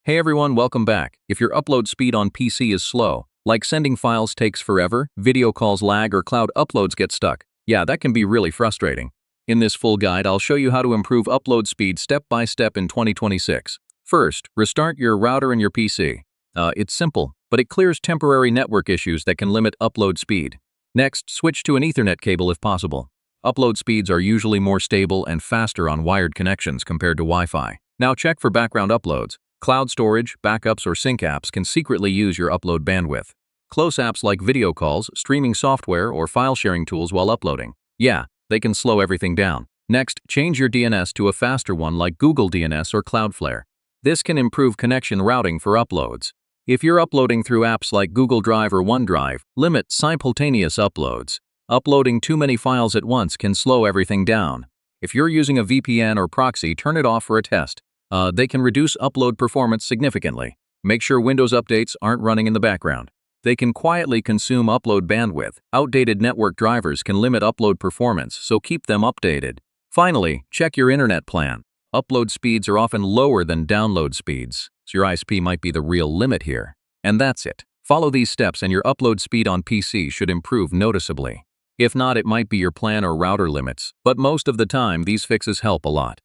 Hey everyone, welcome back. If your upload speed on PC is slow, like sending files takes forever, video calls lag, or cloud uploads get stuck, yeah, that can be really frustrating. In this full guide, I'll show you how to improve upload speed step by step in 2026. First, restart your router and your PC. It's simple, but it clears temporary network issues that can limit upload speed. Next, switch to an Ethernet cable if possible. Upload speeds are usually more stable and faster on wired connections compared to Wi-Fi. Now check for background uploads. Cloud storage, backups, or sync apps can secretly use your upload bandwidth. Close apps like video calls, streaming software, or file sharing tools while uploading. Yeah, they can slow everything down. Next, change your DNS to a faster one like Google DNS or Cloudflare. This can improve connection routing for uploads. If you're uploading through apps like Google Drive or OneDrive, limit simultaneous uploads. Uploading too many files at once can slow everything down. If you're using a VPN or proxy, turn it off for a test. They can reduce upload performance significantly. Make sure Windows updates aren't running in the background. They can quietly consume upload bandwidth. Outdated network drivers can limit upload performance, so keep them updated. Finally, check your internet plan. Upload speeds are often lower than download speeds, so your ISP might be the real limit here. And that's it. Follow these steps and your upload speed on PC should improve noticeably. If not, it might be your plan or router limits, but most of the time these fixes help a lot.